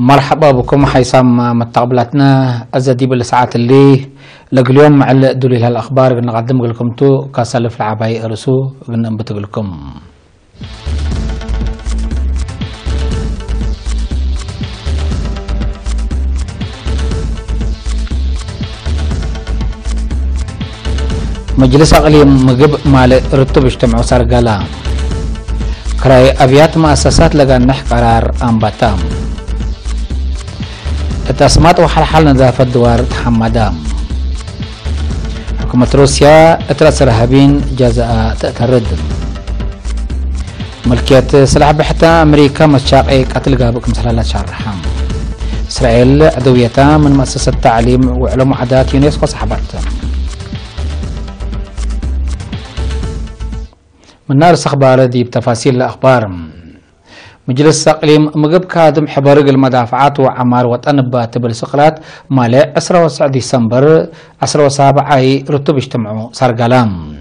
مرحبا بكم حيثم متقبلاتنا أزدي بالساعات اللي اليوم مع دليل الأخبار نقدم لكم تو كسلف العباية رسو ننبت لكم مجلس أقليم مجب مال رتب اجتمعوا سرقلا كراي أبيات مؤسسات لقى نحك قرار أنباتام التصمات وحل نظافة دوار حمدام حكومة روسيا اترأس رهابين جزاء تأترد ملكية سلاح بحتى أمريكا مشاقي قتل قابكم سلالة شهر رحم إسرائيل عدويتها من مؤسسة التعليم وعلوم عادات يونسكو صحبتها من نار أخبار دي بتفاصيل الأخبار مجلس أقليم مجب كادم حبرق المدافعات وعمار وطنبا تبل سقلات مالي 19 ديسمبر 17 رتب اجتمعوا سرقلام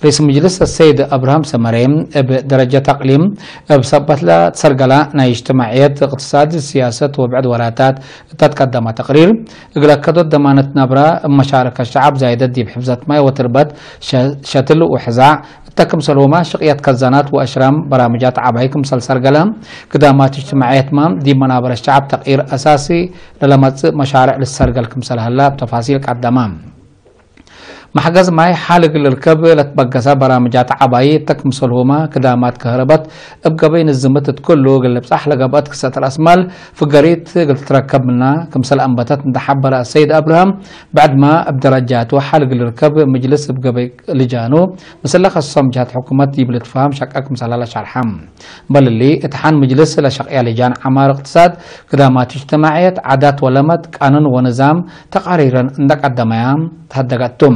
رئيس مجلس السيد أبراهام سمريم بدرجة أقليم بسبت لا سرقلا نا اجتماعيات اقتصاد السياسة وبعد وراتات تتقدم تقرير اقلا كدو ضمانة نبرة مشاركة الشعب زايدة دي بحفظة ماء وتربط شتل وحزاع تكم سلوما شقيات كزانات وأشرام برامجات عبايكم سرقلام قدامات اجتماعيات مام دي منابر الشعب تقرير أساسي للمت مشارع للسرقل كمسل هلا بتفاصيل قدامام محجز معي حالق للركب لتبقسا برامجات عباية تكمسل هما كدامات كهربات ابقى بين الزمت كله قلب صح لقبات كسات الأسمال في قريت قلت تركب لنا كمسل أنباتات ندحبر السيد أبراهام بعد ما بدرجات وحالق للركب مجلس ابقى بي لجانو مثل خصوصا جهات حكومات يبلت فهم شكاك مسل الله شرحام بل اللي اتحان مجلس لشقيا لجان عمار اقتصاد كدامات اجتماعيات عادات ولمت قانون ونظام تقاريرا عندك الدميام تهدقتم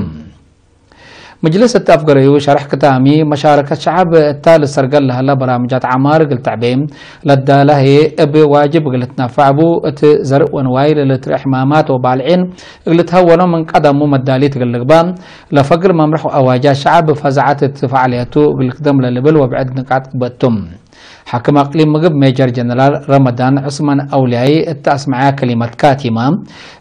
مجلس التفقريو شرح كتامي مشاركة الشعب التالي سرقل لها برامجات عمار قلت عبيم لدى هي ابي واجب قلت نافعبو اتزرق ونوايل قلت احمامات وبالعين قلت هونو من قدمو مداليت قلقبان لفقر ممرحو اواجه الشعب فزعات فعالياتو قلت دم للبل وبعد نقاط بأتم حاكم أقليم مجب ميجر جنرال رمضان عثمان أولياء التأسمع كلمة كاتمة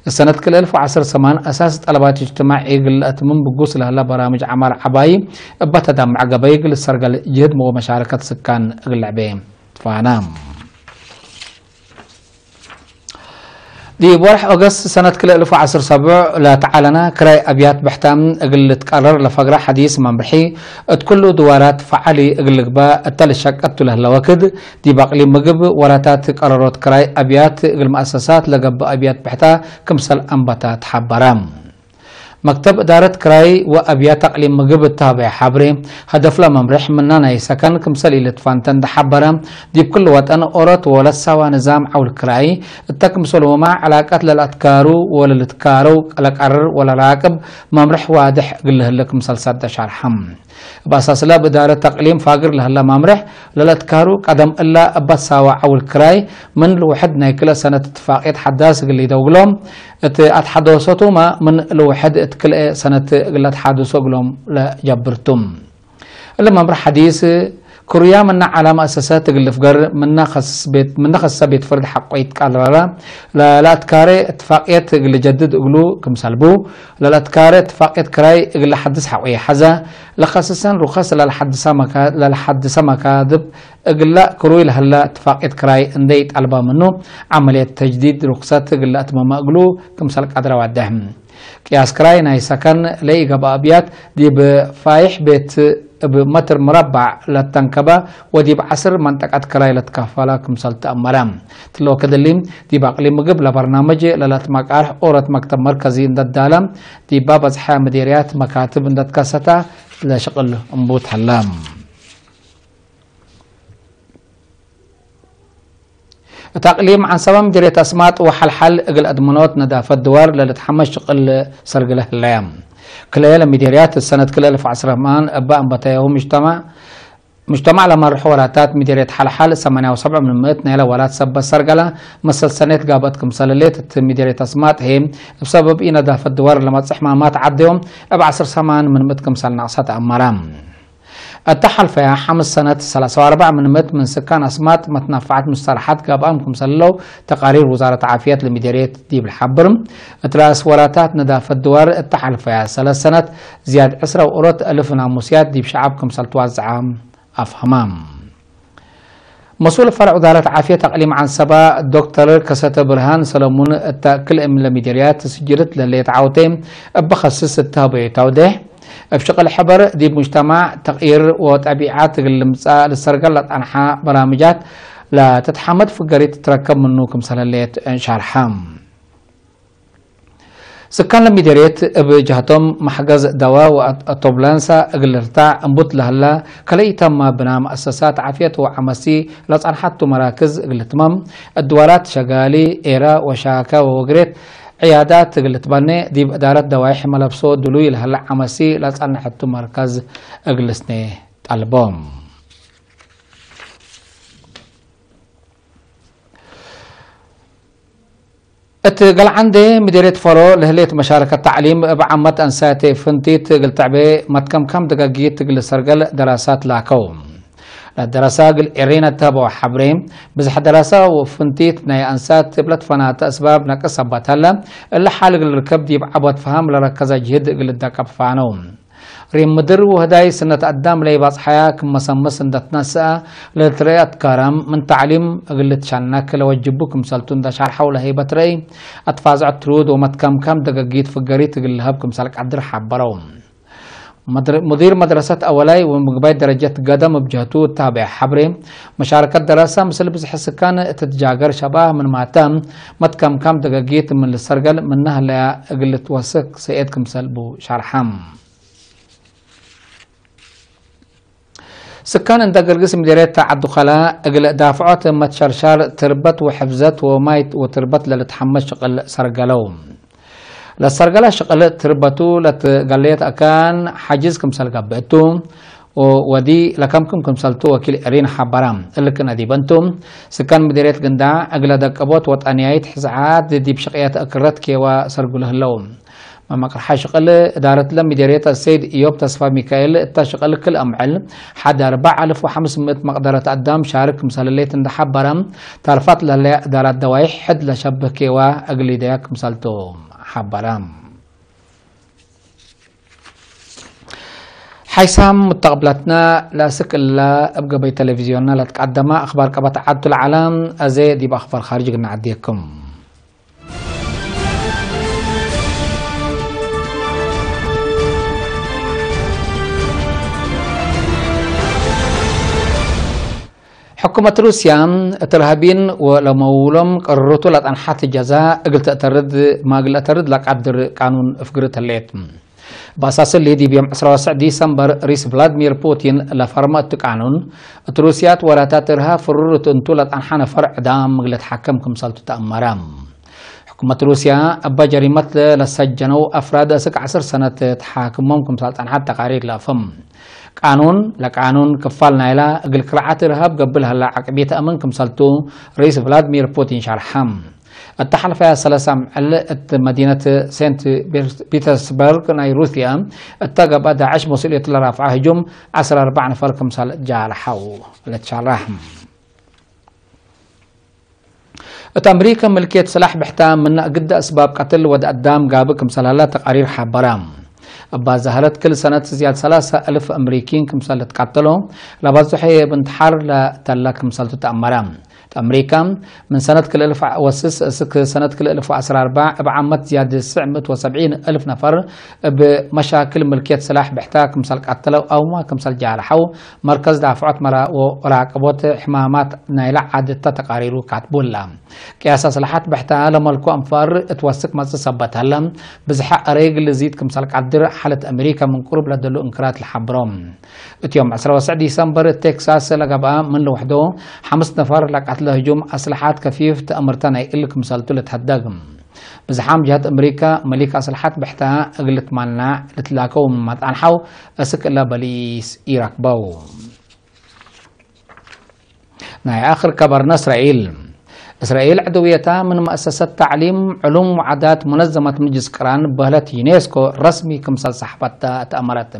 السنة كل 1010 أساس طلبات اجتماع إيجل أتمم بقوس لها برامج عمار عباي بتدعم عقباي إيجل السرقل جهد مو مشاركة سكان إيجل عباي فانام دي بورح أغسطس سنة كل 1017 لا تعلنا كراي أبيات بحتام أقل تقرر لفقرة حديث منبحي تكل دوارات فعالي أقل قبا التالشاك أبتله لوكد دي باقلي مقب وراتات قرارات كراي أبيات أقل مؤسسات لقب أبيات بحتا كمسل أنباتات حبرام مكتب إدارة كراي وأبيات أقليم مقب التابع حبري هدف لا ممرح مننا يسكن كمسل إلى تفانتن دحبرام دي بكل وطن أورت ولا سوا نظام حول كراي التكمسل ومع علاقات للأتكارو ولا الاتكارو الأقرر ولا راكب ممرح واضح قل لك مسل سد شرحم بأساس لا بدارة تقليم فاقر لهلا ممرح للأتكارو قدم إلا أبات سوا حول كراي من الوحد نايكلا سنة اتفاقية حداث قل يدوغلهم اتحدثتو ما من الوحد كل سنة قلت حادثوا قلهم لا جبرتم لما ممرح حديث كوريا منا على مؤسسات اللي فقر منا خص بيت فرد حقيت قال لا تكاري اتفاقية اللي جدد قلو كم سلبو لا تكاري اتفاقية كراي اللي حدث حقيقي حزا لخصصا رخص للحدث مكاذب اقلا كروي لهلا اتفاقية كراي انديت ألبا منه عملية تجديد رخصات اقلا اتمام اقلو كم سلك قدر وعدهم قياس كراي ناي سكن ليقى بأبيات دي بفايح بيت بمتر مربع للتنكبة ودي بعصر منطقة كراي لتكفلا كمسال تأمرام تلو كدليم دي باقلي مقب لبرنامج للاتماك عرح أورت مكتب مركزي انداد دالم دي باب ازحى مديريات مكاتب انداد كاستا لشغل انبوت حلام تقليم عن سبب مديرية اسمات وحل اقل ادمنوت ندافة دوار للتحمش شغل سرقله الليام كل مديريات السنة كل 1010 أباء بتاعه مجتمع لما الحوارات مديرية حل 87 من 100 نيلا ولات سب سرقلة مثل سنة قابتكم سلالات مديرية اسمات هي بسبب إن دافة الدوار لما تصح ما تعديهم ب 10 سمان من 100 كم سنة ناقصات أمرام التحل فيها 5 سنة 43 من سكان أسمات متنفعت مصطلحات قابامكم سلو تقارير وزارة عافية لمديرية ديب الحبر تراس وراتات ندافة الدوار التحل فيها 3 سنة زياد عسرة وقرط ألف ناموسيات ديب شعبكم سلتواز عام أفهمام. مسؤول فرع وزارة عافية تقليم عن سبا دكتور كسات برهان سلمون التأكل من المديريات سجلت للي تعاوتين بخصص التابعي توده بشغل حبر دي مجتمع تغيير وتبعات للسرقة لأنحاء برامجات لا تتحمد في قرية تتركب منه كمثال اللي شارحام. سكان المديريات بجهتهم محجز دواء وطبلانسا اغلرتا انبط لهلا كلي تم بناء مؤسسات عافية وعمسي لصنحت مراكز اغلتمام الدوارات شغالي ايرا وشاكا ووغريت عيادات اغلتباني دي بإدارة دوايح ملبسو دلوي لهلا عمسي لصنحت مركز اغلسني البوم. اتقال عندي مديرية فرو لهليت مشاركة تعليم بعمة أنساتي فنتيت قل تعبي متكم كم دقاقيت قل سرقل دراسات لاكو الدراسة قل إرينا تابو حبرين بزح دراسة وفنتيت ناي أنسات بلت فنات أسباب نقص هلا اللي حال قل ركب دي بعبوت فهم لركز جهد قل الدقاب فانوم ريم مدر وهداي سنة قدام لي باص حياة كما سمس اندتنسا لتريات كرم من تعليم قلت شانك لو وجبوكم سلطون دا شار حول هي بتري اتفازع ترود ومتكم كم دقاقيت فقريت قل هبكم سالك عبد الحبرون مدير مدرسة أولاي ومقباي درجة قدم بجهتو تابع حبري مشاركة دراسة مثل بزح السكان تتجاقر شباه من ماتام متكم كم دقاقيت من السرقل منها لا قلت وسك سيئتكم سلبو شارحام. سكان انت قرقس مديرية تعدو خلاء اقل دافعات متشرشار تربت وحفزت ومايت وتربت للتحمس شغل سرقلو للسرقلة شغل تربتو لتقليت اكان حاجزكم سلقبتو ودي لكمكم كمسلتو وكيل ارين حبرام اللي كنا دي بنتم سكان مديرية قنداع اقل دقبوت وطانيايت حزعات دي بشقيات اكرت كيوا سرقله اللوم ما قرح شغل إدارة لم مديرية السيد إيوب تصفى ميكائيل تشغل كل أمعل حد 4500 مقدرة قدام شارك مسلليت اند حبرم تعرفت لها إدارة دوايح حد لشبك وأقلي ديك مسلتو حبرم حيسام متقبلتنا لا سك إلا أبقى بي تلفزيوننا لتقدم أخبار كبت عدت العالم أزيد يبقى أخبار خارج نعديكم. حكومة روسيا ترهبين ولمولم قررتوا لتنحات الجزاء قلت أترد ما قلت أترد لك عبر قانون فقرة الليت بأساس اللي دي بيوم 19 ديسمبر رئيس فلاديمير بوتين لفرمت قانون روسيات وراتات ترها فررت انتو لتنحان فرع دام قلت حكمكم سلطة تأمرام. حكومة روسيا أبا جريمة لسجنوا أفراد سك 10 سنة تحاكمهم سلطة حتى تقارير لافم قانون لقانون كفال نايلا قل كرعات إرهاب قبل هلا عقبية أمنكم سلطو رئيس فلاديمير بوتين شرحم التحل فيها 3 مدينة سانت بيترسبرغ ناي روسيا التقب أدى 10 مسؤولية لرفع هجوم 4 نفر كمسال جالحو لتشرحم. أمريكا ملكية سلاح بحتام من قد أسباب قتل ود قدام قابل كمسال تقارير حبرام أبا زهرت كل سنة زياد 3000 أمريكيين كمسال تقتلوا لبازوحي بنتحر لتلا كمسال تأمرام. أمريكا من سنة كل 1000 وسس سنة كل 1014 بعمت زيادة 970 ألف نفر بمشاكل ملكية سلاح بحتاج كمسال قتلوا أو ما كمسال جارحوا مركز دافعات مرا وراقبات حمامات نايلة عدة تقارير كاتبولا كياس سلاحات بحتاج لملكو أنفار توثق ما تثبت هلا بزحق رجل زيد كمسال قدر حالة أمريكا من قرب لدلو إنكرات الحبرام. يوم 19 ديسمبر تكساس لقبا من لوحده 5 نفر لقتل هجوم أسلحات كفيف تأمرتنا إلكم سالتو لتهدقم بزحام جهات أمريكا ملك أسلحات بحتها أقلت مالنا لتلاقوا من مطعنحو أسك إلا بليس إيراك باو. ناي آخر كبرنا إسرائيل إسرائيل عدويتها من مؤسسة تعليم علوم وعادات منظمة مجلس قران بهلت يونسكو رسمي كمثال صحبتها تأمرت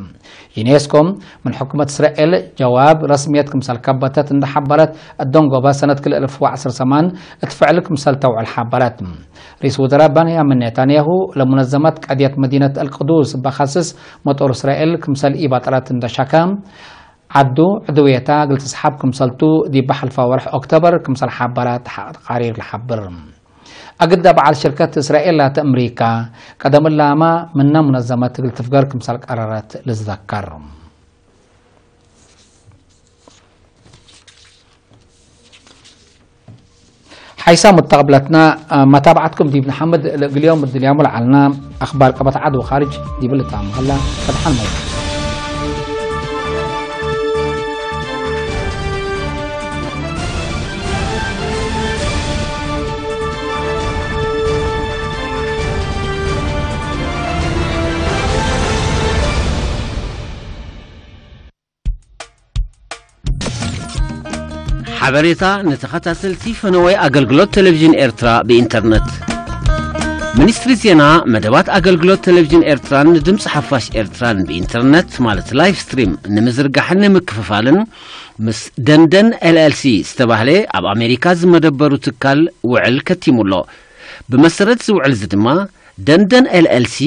يونسكو من حكومة إسرائيل جواب رسمية كمثال كبتت إن حبرت الدونغوبا سنة كل 1010 سمان اتفعل كمثال توع الحبرت رئيس وزراء بنيامين نتنياهو لمنظمة قضية مدينة القدس بخصص مطور إسرائيل كمثال إيباترات اندشاكام عدويتا قلت أصحاب كمثالتو دي بحل فورح أكتوبر كمثال حبرات قرير الحبر أقدم على شركات إسرائيل أمريكا قدم اللامة من منظمة قلت فقر كمثال قرارات للذكر حيث متقبلتنا متابعتكم دي محمد اليوم اليوم علنا أخبار قبط عدو خارج دي بلتام هلا فتح الموضوع حبريتا نتخطاتلتي فنوي أغلغلوت تلفزيون إرترا بإنترنت منستري زينا مدبات أغلغلوت تلفزيون إرتران دمس حفاش إرتران بإنترنت مالت لايف ستريم نمزرقحن مكففالن مس دندن LLC استباهلي أب أمريكا زمدبرو تكال وعل كتيمولو بمسرد زوعل زدما دندن LLC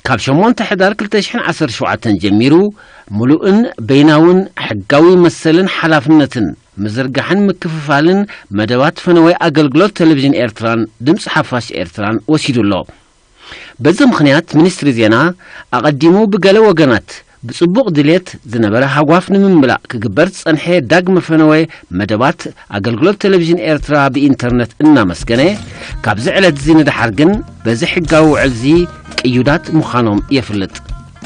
كاب شمون تحدار كلتشحن 17 جميرو ملوئن بيناون حقاوي مسلن حلافنتن مزرقحن مكففالن مدوات فنوي أغلغلوت تلفزيون إرتران دمس حفاش إرتران وسيدو الله بزا مخنيات منستري زينا أقدمو بقال وقنات بصبوق دليت زنبرا حقوافن من بلا كقبرت صنحي داقم فنوي مدوات أغلغلوت تلفزيون إرترا بإنترنت إنا مسكني كابزع لدزين دحرقن بزا حقاو علزي كيودات مخانوم يفلت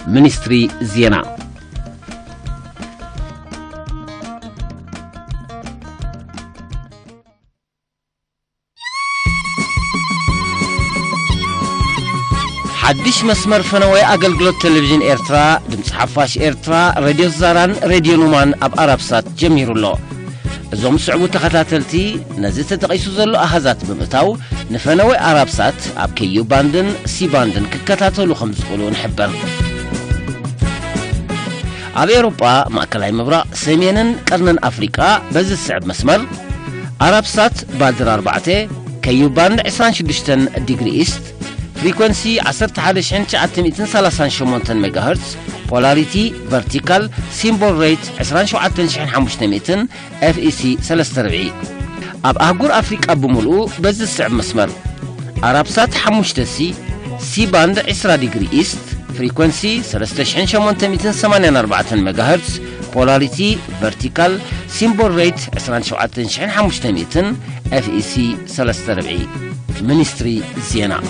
منستري زينا حدش مسمر فنوي أغلغلوت تلفزيون إرترا دمس حفاش إرترا راديو زاران راديو نومان أب أرابسات جميرو الله زوم صعبو تخطاتلتي نزيت تقيسو زلو أخذات بمتاو نفنوي أرابسات أب كيو باندن سي باندن ككتاتلو خمس قولو نحبر أب أوروبا مأكلاي مبرا سمينن قرنن أفريقا بز السعب مسمر أرابسات بادر 4 كيو باند 26 ديجري إيست فريكونسي 11938 ميجاهرتز بولاريتي فيرتيكال سيمبول ريت 27500 اف اي سي 43 اب اهجور افريقيا بملؤ بز السعب مسمر ارابسات حمشتسي سي باند 10 ديجري ايست فريكونسي 3884 ميجاهرتز بولاريتي فيرتيكال سيمبول ريت 27500 اف اي سي 43 منستري زينا